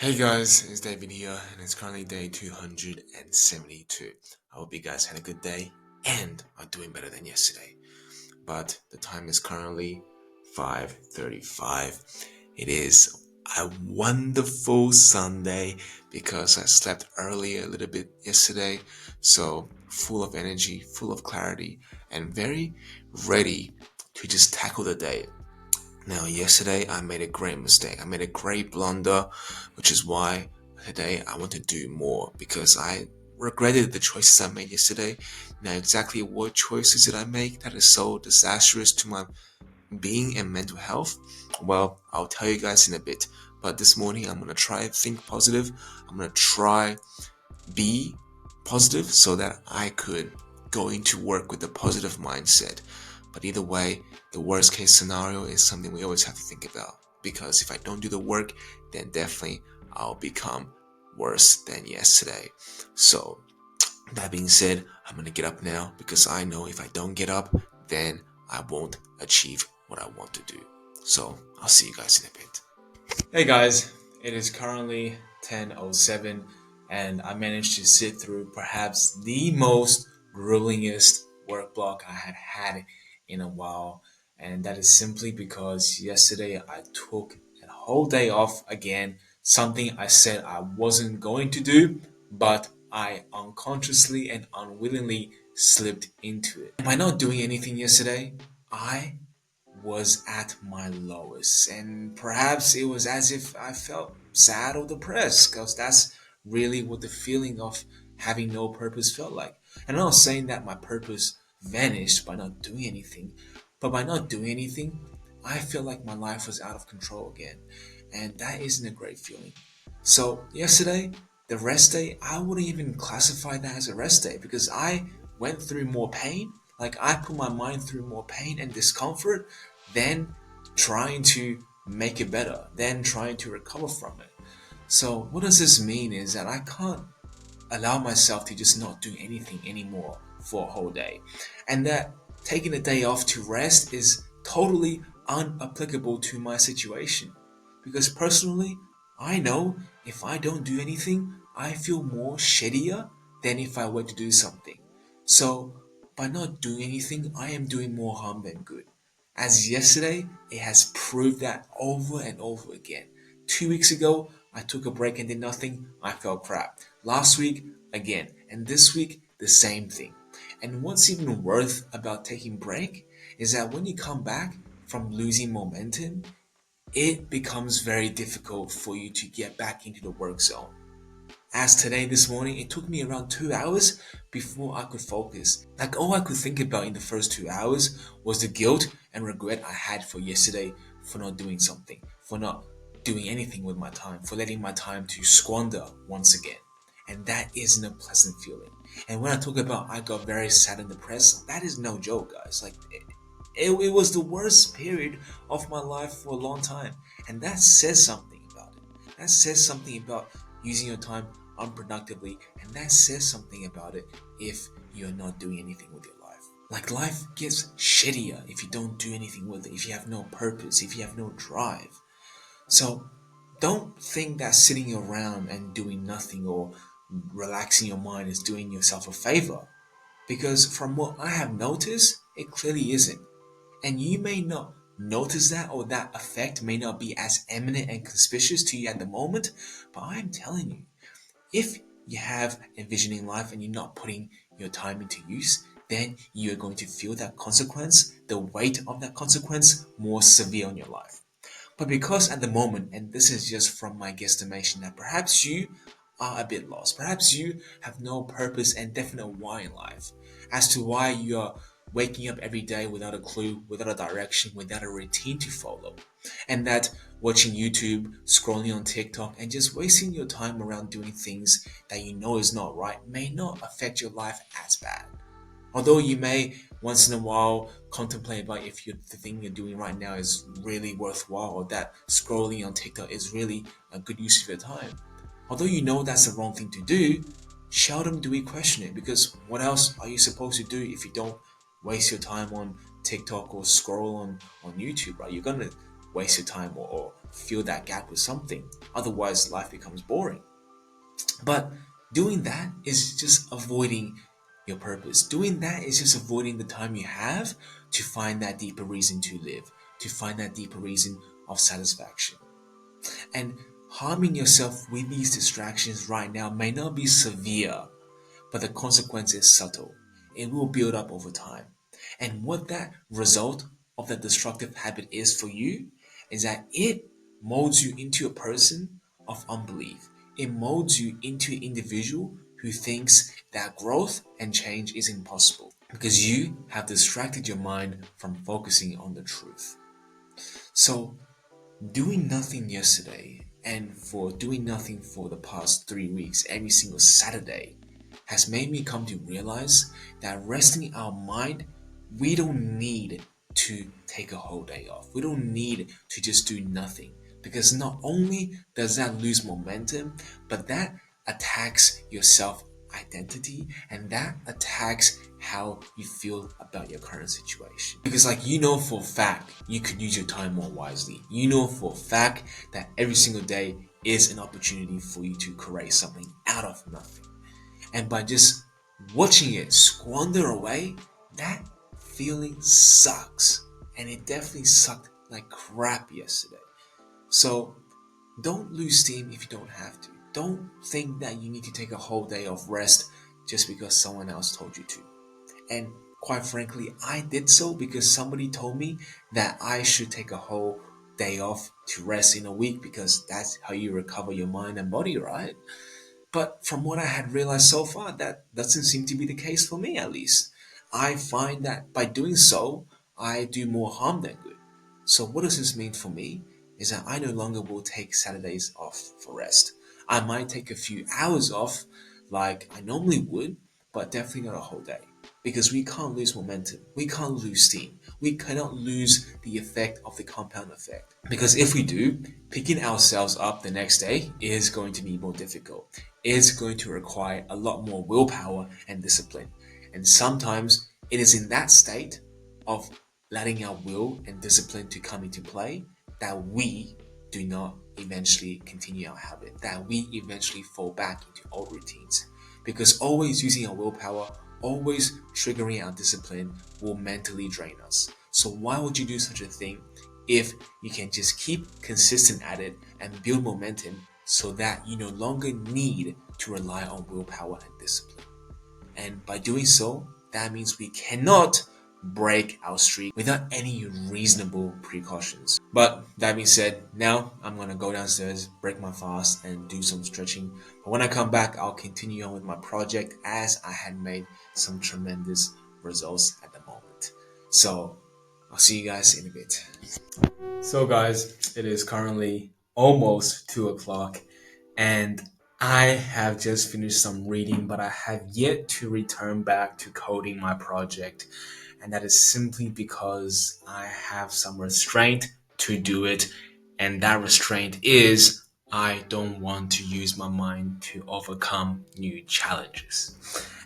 Hey guys, it's David here, and it's currently day 272. I hope you guys had a good day and are doing better than yesterday. But the time is currently 5:35. It is a wonderful Sunday because I slept earlier a little bit yesterday, so full of energy, full of clarity, and very ready to just tackle the day. Now, yesterday I made a great mistake. I made a great blunder, which is why today I want to do more because I regretted the choices I made yesterday. Now, exactly what choices did I make that is so disastrous to my being and mental health? Well, I'll tell you guys in a bit. But this morning I'm gonna try and think positive. I'm gonna try be positive so that I could go into work with a positive mindset. But either way, the worst case scenario is something we always have to think about because if I don't do the work, then definitely I'll become worse than yesterday. So, that being said, I'm gonna get up now because I know if I don't get up, then I won't achieve what I want to do. So, I'll see you guys in a bit. Hey guys, it is currently 10:07 and I managed to sit through perhaps the most gruelingest work block I had had in a while, and that is simply because yesterday I took a whole day off again, something I said I wasn't going to do, but I unconsciously and unwillingly slipped into it. By not doing anything yesterday, I was at my lowest, and perhaps it was as if I felt sad or depressed because that's really what the feeling of having no purpose felt like. And I'm not saying that my purpose vanished by not doing anything, but by not doing anything, I feel like my life was out of control again, and that isn't a great feeling. So, yesterday, the rest day, I wouldn't even classify that as a rest day because I went through more pain. Like, I put my mind through more pain and discomfort than trying to make it better, then trying to recover from it. So, what does this mean is that I can't allow myself to just not do anything anymore for a whole day. And that taking a day off to rest is totally unapplicable to my situation. Because personally, I know if I don't do anything, I feel more shittier than if I were to do something. So, by not doing anything, I am doing more harm than good. As yesterday, it has proved that over and over again. 2 weeks ago, I took a break and did nothing, I felt crap. Last week, again. And this week, the same thing. And what's even worse about taking break is that when you come back from losing momentum, it becomes very difficult for you to get back into the work zone. As today, this morning, it took me around 2 hours before I could focus. Like, all I could think about in the first 2 hours was the guilt and regret I had for yesterday for not doing something, for not doing anything with my time, for letting my time to squander once again. And that isn't a pleasant feeling. And when I talk about I got very sad and depressed, that is no joke, guys. Like, it was the worst period of my life for a long time. And that says something about it. That says something about using your time unproductively, and that says something about it if you're not doing anything with your life. Like, life gets shittier if you don't do anything with it, if you have no purpose, if you have no drive. So don't think that sitting around and doing nothing or relaxing your mind is doing yourself a favor. Because from what I have noticed, it clearly isn't. And you may not notice that, or that effect may not be as eminent and conspicuous to you at the moment, but I'm telling you, if you have envisioning life and you're not putting your time into use, then you're going to feel that consequence, the weight of that consequence, more severe on your life. But because at the moment, and this is just from my guesstimation, that perhaps you are a bit lost, perhaps you have no purpose and definite why in life, as to why you are waking up every day without a clue, without a direction, without a routine to follow, and that watching YouTube, scrolling on TikTok, and just wasting your time around doing things that you know is not right may not affect your life as bad. Although you may once in a while contemplate about if the thing you're doing right now is really worthwhile, or that scrolling on TikTok is really a good use of your time. Although you know that's the wrong thing to do, seldom do we question it, because what else are you supposed to do if you don't waste your time on TikTok or scroll on YouTube, right? You're gonna waste your time or fill that gap with something. Otherwise, life becomes boring. But doing that is just avoiding your purpose. Doing that is just avoiding the time you have to find that deeper reason to live, to find that deeper reason of satisfaction. And harming yourself with these distractions right now may not be severe, but the consequence is subtle. It will build up over time. And what that result of that destructive habit is for you is that it molds you into a person of unbelief. It molds you into an individual who thinks that growth and change is impossible because you have distracted your mind from focusing on the truth. So, doing nothing yesterday and for doing nothing for the past 3 weeks every single Saturday has made me come to realize that resting our mind, we don't need to take a whole day off. We don't need to just do nothing because not only does that lose momentum, but that attacks your self identity and that attacks how you feel about your current situation. Because, like, you know for a fact you could use your time more wisely. You know for a fact that every single day is an opportunity for you to create something out of nothing. And by just watching it squander away, that feeling sucks. And it definitely sucked like crap yesterday. So don't lose steam if you don't have to. Don't think that you need to take a whole day of rest just because someone else told you to. And quite frankly, I did so because somebody told me that I should take a whole day off to rest in a week because that's how you recover your mind and body, right? But from what I had realized so far, that doesn't seem to be the case for me, at least. I find that by doing so, I do more harm than good. So, what does this mean for me? Is that I no longer will take Saturdays off for rest. I might take a few hours off, like I normally would, but definitely not a whole day. Because we can't lose momentum, we can't lose steam, we cannot lose the effect of the compound effect. Because if we do, picking ourselves up the next day is going to be more difficult. It's going to require a lot more willpower and discipline. And sometimes it is in that state of letting our will and discipline to come into play that we do not eventually continue our habit, that we eventually fall back into old routines. Because always using our willpower, always triggering our discipline will mentally drain us. So why would you do such a thing if you can just keep consistent at it and build momentum so that you no longer need to rely on willpower and discipline? And by doing so, that means we cannot break our streak without any reasonable precautions. But that being said, now I'm gonna go downstairs, break my fast, and do some stretching. But when I come back, I'll continue on with my project as I had made some tremendous results at the moment. So I'll see you guys in a bit. So guys, it is currently almost 2 o'clock and I have just finished some reading, but I have yet to return back to coding my project. And that is simply because I have some restraint to do it. And that restraint is I don't want to use my mind to overcome new challenges.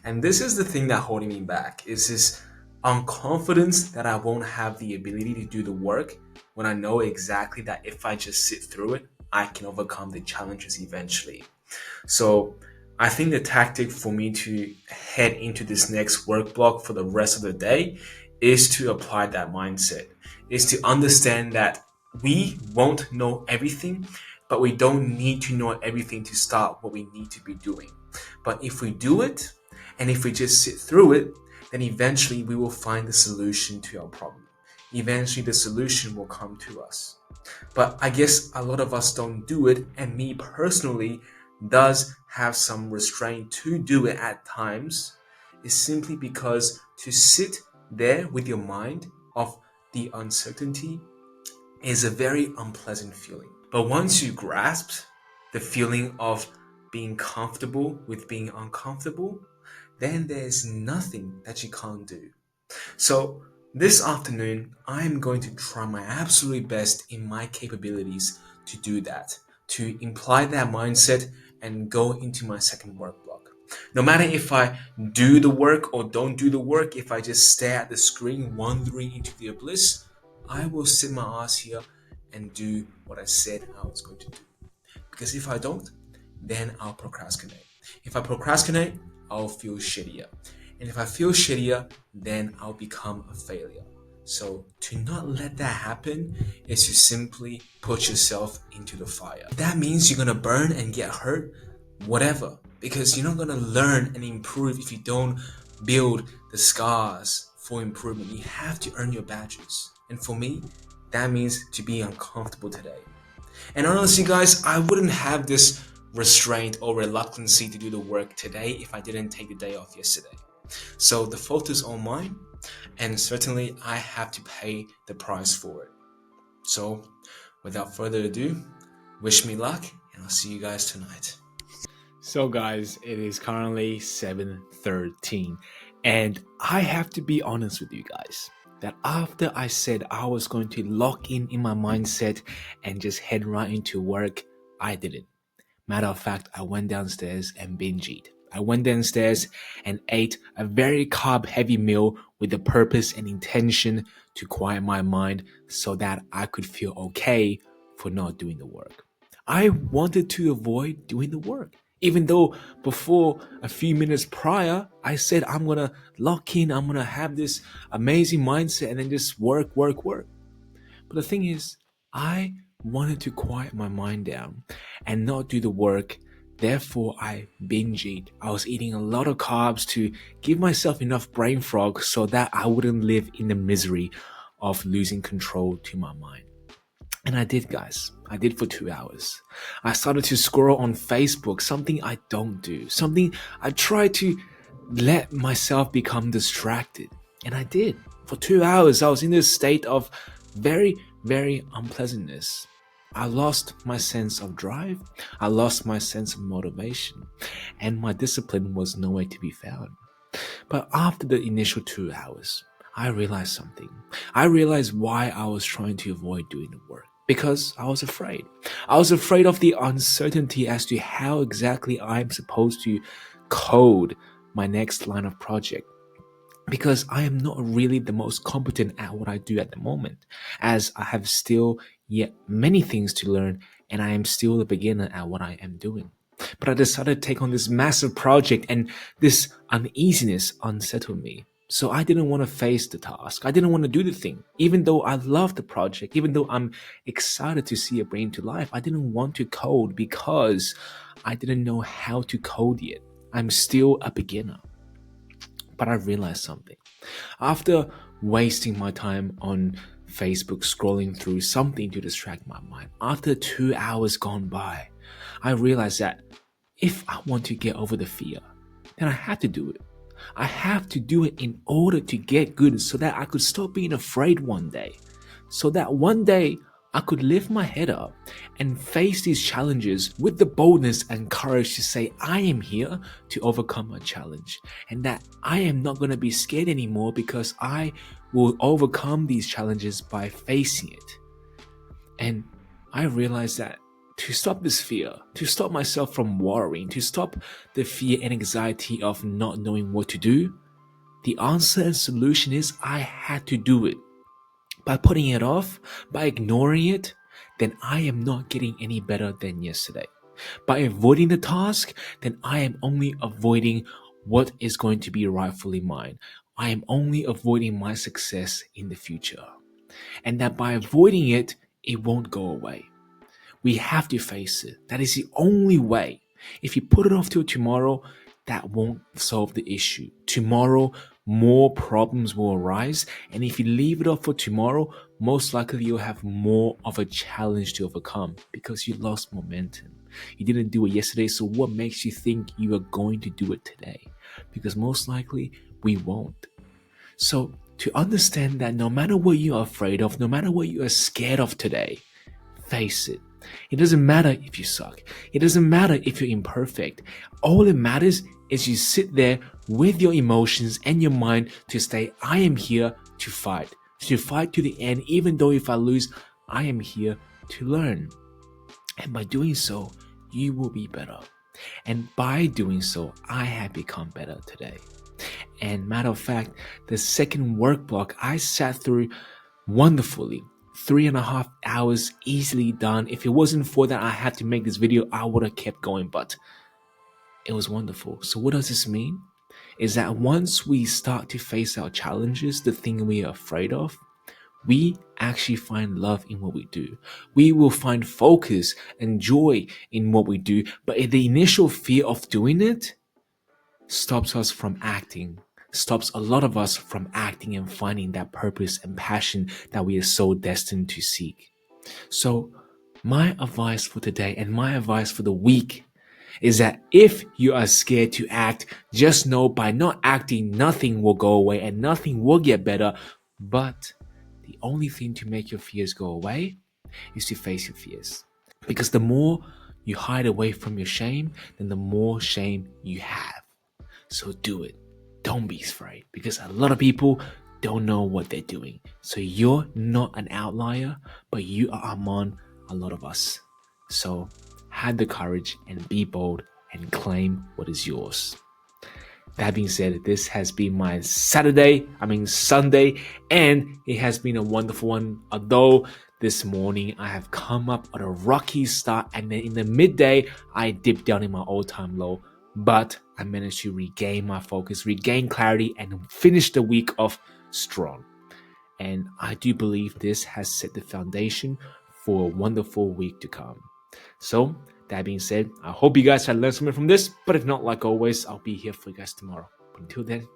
And this is the thing that holding me back is this unconfidence that I won't have the ability to do the work when I know exactly that if I just sit through it, I can overcome the challenges eventually. So I think the tactic for me to head into this next work block for the rest of the day is to apply that mindset, is to understand that we won't know everything, but we don't need to know everything to start what we need to be doing. But if we do it, and if we just sit through it, then eventually we will find the solution to our problem. Eventually the solution will come to us. But I guess a lot of us don't do it, and me personally does have some restraint to do it at times, is simply because to sit there with your mind of the uncertainty is a very unpleasant feeling. But once you grasp the feeling of being comfortable with being uncomfortable, then there's nothing that you can't do. So this afternoon, I'm going to try my absolute best in my capabilities to do that, to imply that mindset and go into my second work block. No matter if I do the work or don't do the work, if I just stare at the screen wandering into the abyss, I will sit my ass here and do what I said I was going to do. Because if I don't, then I'll procrastinate. If I procrastinate, I'll feel shittier. And if I feel shittier, then I'll become a failure. So to not let that happen is to simply put yourself into the fire. That means you're gonna burn and get hurt, whatever. Because you're not gonna learn and improve if you don't build the scars for improvement. You have to earn your badges. And for me, that means to be uncomfortable today. And honestly, guys, I wouldn't have this restraint or reluctancy to do the work today if I didn't take the day off yesterday. So the fault is on mine, and certainly I have to pay the price for it. So without further ado, wish me luck, and I'll see you guys tonight. So guys, it is currently 7:13, and I have to be honest with you guys that after I said I was going to lock in my mindset and just head right into work, I didn't. Matter of fact, I went downstairs and binge eat. I went downstairs and ate a very carb-heavy meal with the purpose and intention to quiet my mind so that I could feel okay for not doing the work. I wanted to avoid doing the work. Even though before a few minutes prior, I said I'm gonna lock in, I'm gonna have this amazing mindset and then just work. But the thing is, I wanted to quiet my mind down and not do the work. Therefore, I binge eat. I was eating a lot of carbs to give myself enough brain fog so that I wouldn't live in the misery of losing control to my mind. And I did, guys. I did for 2 hours. I started to scroll on Facebook, something I don't do, something I try to let myself become distracted. And I did. For 2 hours, I was in this state of very, very unpleasantness. I lost my sense of drive. I lost my sense of motivation. And my discipline was nowhere to be found. But after the initial 2 hours, I realized something. I realized why I was trying to avoid doing the work. Because I was afraid. I was afraid of the uncertainty as to how exactly I'm supposed to code my next line of project. Because I am not really the most competent at what I do at the moment, as I have still yet many things to learn and I am still a beginner at what I am doing. But I decided to take on this massive project and this uneasiness unsettled me. So I didn't want to face the task. I didn't want to do the thing. Even though I love the project, even though I'm excited to see it bring to life, I didn't want to code because I didn't know how to code yet. I'm still a beginner. But I realized something. After wasting my time on Facebook scrolling through something to distract my mind, after 2 hours gone by, I realized that if I want to get over the fear, then I have to do it. I have to do it in order to get good so that I could stop being afraid one day. So that one day I could lift my head up and face these challenges with the boldness and courage to say I am here to overcome a challenge and that I am not going to be scared anymore because I will overcome these challenges by facing it. And I realized that to stop this fear, to stop myself from worrying, to stop the fear and anxiety of not knowing what to do, the answer and solution is I had to do it. By putting it off, by ignoring it, then I am not getting any better than yesterday. By avoiding the task, then I am only avoiding what is going to be rightfully mine. I am only avoiding my success in the future. And that by avoiding it, it won't go away. We have to face it. That is the only way. If you put it off till tomorrow, that won't solve the issue. Tomorrow, more problems will arise. And if you leave it off for tomorrow, most likely you'll have more of a challenge to overcome because you lost momentum. You didn't do it yesterday, so what makes you think you are going to do it today? Because most likely we won't. So to understand that no matter what you are afraid of, no matter what you are scared of today, face it. It doesn't matter if you suck. It doesn't matter if you're imperfect. All that matters is you sit there with your emotions and your mind to say, I am here to fight to the end. Even though if I lose, I am here to learn. And by doing so, you will be better. And by doing so, I have become better today. And matter of fact, the second work block I sat through wonderfully. 3.5 hours easily done. If it wasn't for that I had to make this video, I would have kept going, but it was wonderful. So what does this mean? Is that once we start to face our challenges, the thing we are afraid of, we actually find love in what we do. We will find focus and joy in what we do. But the initial fear of doing it stops us from acting, stops a lot of us from acting and finding that purpose and passion that we are so destined to seek. So my advice for today and my advice for the week is that if you are scared to act, just know by not acting, nothing will go away and nothing will get better. But the only thing to make your fears go away is to face your fears. Because the more you hide away from your shame, then the more shame you have. So do it. Don't be afraid, because a lot of people don't know what they're doing. So you're not an outlier, but you are among a lot of us. So have the courage and be bold and claim what is yours. That being said, this has been my Sunday, and it has been a wonderful one. Although this morning I have come up at a rocky start, and then in the midday I dipped down in my all-time low, but I managed to regain my focus, regain clarity, and finish the week off strong. And I do believe this has set the foundation for a wonderful week to come. So that being said, I hope you guys have learned something from this, but if not, like always, I'll be here for you guys tomorrow. But until then,